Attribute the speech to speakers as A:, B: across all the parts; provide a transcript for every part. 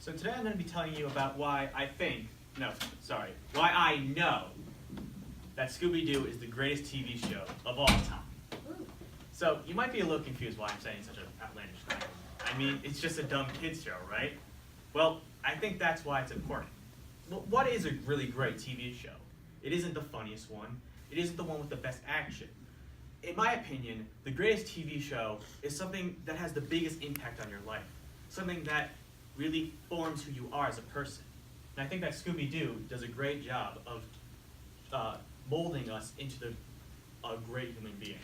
A: So today I'm going to be telling you about why I know that Scooby-Doo is the greatest TV show of all time. So you might be a little confused why I'm saying such an outlandish thing. I mean, it's just a dumb kids show, right? Well, I think that's why it's important. Well, what is a really great TV show? It isn't the funniest one. It isn't the one with the best action. In my opinion, the greatest TV show is something that has the biggest impact on your life. Something that really forms who you are as a person. And I think that Scooby-Doo does a great job of molding us into a great human being.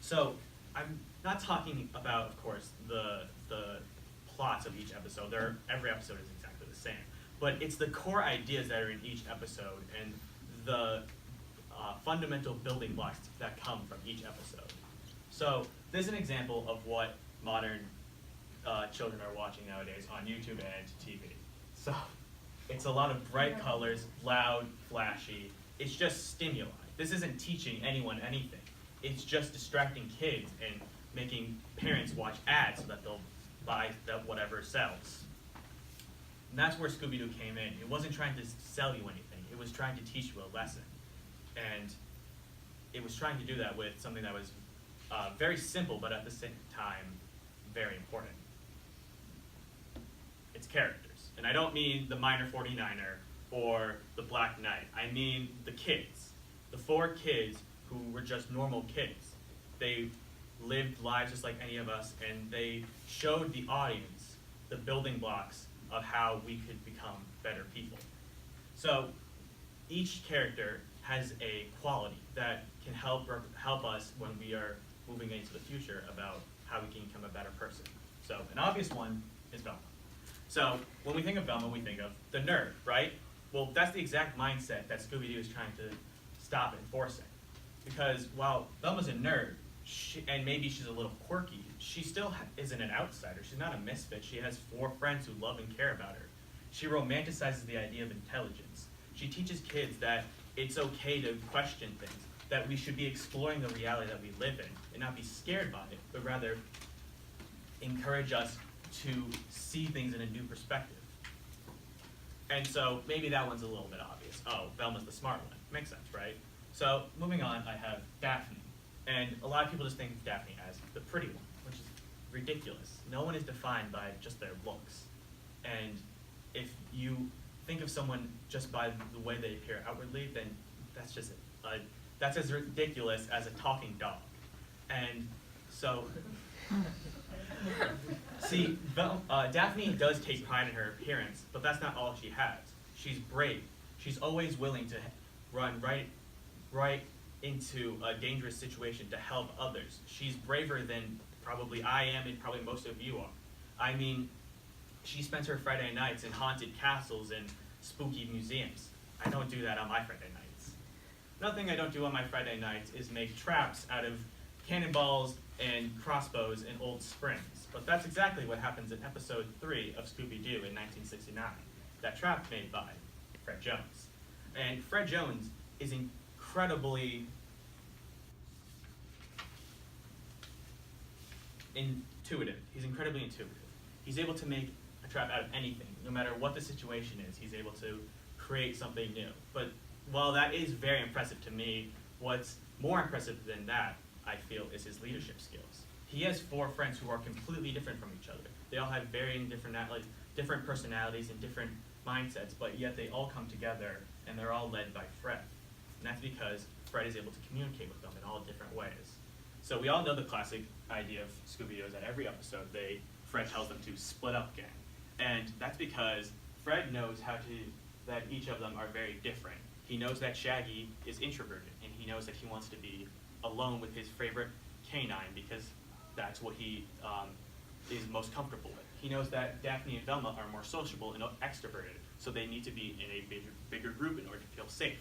A: So, I'm not talking about, of course, the plots of each episode. Every episode is exactly the same. But it's the core ideas that are in each episode and the fundamental building blocks that come from each episode. So, this is an example of what modern children are watching nowadays on YouTube and TV. So, it's a lot of bright colors, loud, flashy. It's just stimuli. This isn't teaching anyone anything. It's just distracting kids and making parents watch ads so that they'll buy whatever sells. And that's where Scooby-Doo came in. It wasn't trying to sell you anything. It was trying to teach you a lesson. And it was trying to do that with something that was very simple, but at the same time, very important. It's characters. And I don't mean the minor 49er or the Black Knight. I mean the kids. The 4 kids who were just normal kids. They lived lives just like any of us, and they showed the audience the building blocks of how we could become better people. So each character has a quality that can help us when we are moving into the future about how we can become a better person. So an obvious one is Velma. So when we think of Velma, we think of the nerd, right? Well, that's the exact mindset that Scooby-Doo is trying to stop enforcing. Because while Velma's a nerd, and maybe she's a little quirky, she still isn't an outsider. She's not a misfit. She has 4 friends who love and care about her. She romanticizes the idea of intelligence. She teaches kids that it's okay to question things, that we should be exploring the reality that we live in and not be scared by it, but rather encourage us to see things in a new perspective. And so maybe that one's a little bit obvious. Oh, Velma's the smart one. Makes sense, right? So moving on, I have Daphne. And a lot of people just think of Daphne as the pretty one, which is ridiculous. No one is defined by just their looks. And if you think of someone just by the way they appear outwardly, then that's as ridiculous as a talking dog. And so, see, Daphne does take pride in her appearance, but that's not all she has. She's brave. She's always willing to run right into a dangerous situation to help others. She's braver than probably I am and probably most of you are. I mean, she spends her Friday nights in haunted castles and spooky museums. I don't do that on my Friday nights. Another thing I don't do on my Friday nights is make traps out of cannonballs and crossbows and old springs. But that's exactly what happens in episode 3 of Scooby-Doo in 1969. That trap made by Fred Jones. And Fred Jones is incredibly intuitive. He's incredibly intuitive. He's able to make a trap out of anything, no matter what the situation is. He's able to create something new. But while that is very impressive to me, what's more impressive than that, I feel, is his leadership skills. He has 4 friends who are completely different from each other. They all have varying different personalities and different mindsets, but yet they all come together and they're all led by Fred. And that's because Fred is able to communicate with them in all different ways. So we all know the classic idea of Scooby-Doo is that every episode Fred tells them to split up gang. And that's because Fred knows that each of them are very different. He knows that Shaggy is introverted, and he knows that he wants to be alone with his favorite canine because that's what he is most comfortable with. He knows that Daphne and Velma are more sociable and extroverted, so they need to be in a bigger group in order to feel safe.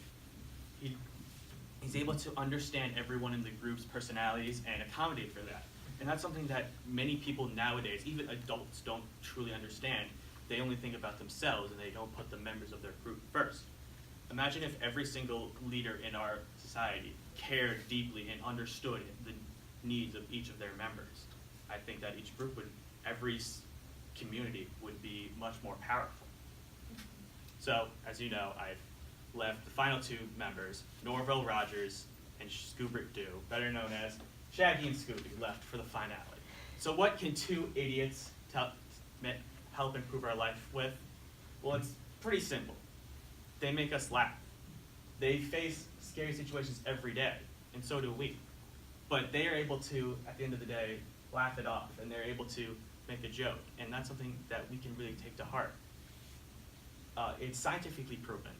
A: He's able to understand everyone in the group's personalities and accommodate for that. And that's something that many people nowadays, even adults, don't truly understand. They only think about themselves and they don't put the members of their group first. Imagine if every single leader in our society cared deeply and understood the needs of each of their members. I think that each group would, every community would be much more powerful. So, as you know, I've left the final two members, Norville Rogers and Scooby Doo, better known as Shaggy and Scooby, left for the finale. So what can two idiots help improve our life with? Well, it's pretty simple. They make us laugh. They face scary situations every day, and so do we. But they are able to, at the end of the day, laugh it off, and they're able to make a joke, and that's something that we can really take to heart. It's scientifically proven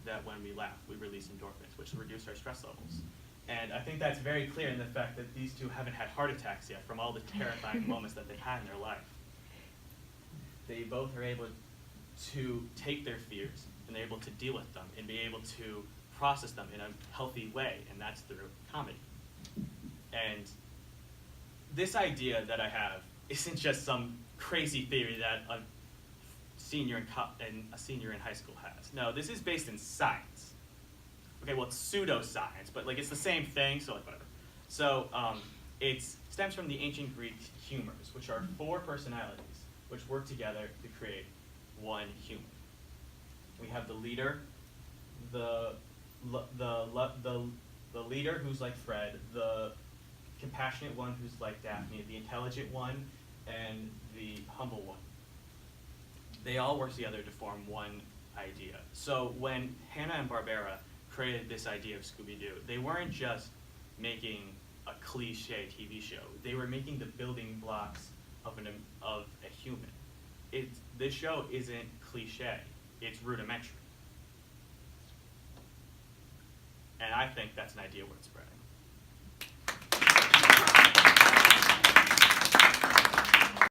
A: that when we laugh, we release endorphins, which reduce our stress levels. And I think that's very clear in the fact that these two haven't had heart attacks yet from all the terrifying moments that they've had in their life. They both are able to take their fears, and they're able to deal with them, and be able to process them in a healthy way, and that's through comedy. And this idea that I have isn't just some crazy theory that a senior in high school has. No, this is based in science. Okay, well, it's pseudoscience, but like it's the same thing, so like whatever. So it stems from the ancient Greek humors, which are 4 personalities which work together to create one human. We have the leader, the leader who's like Fred, the compassionate one who's like Daphne, the intelligent one, and the humble one. They all work together to form one idea. So when Hanna-Barbera created this idea of Scooby-Doo, they weren't just making a cliche TV show. They were making the building blocks of a human. This show isn't cliche. It's rudimentary. And I think that's an idea worth spreading.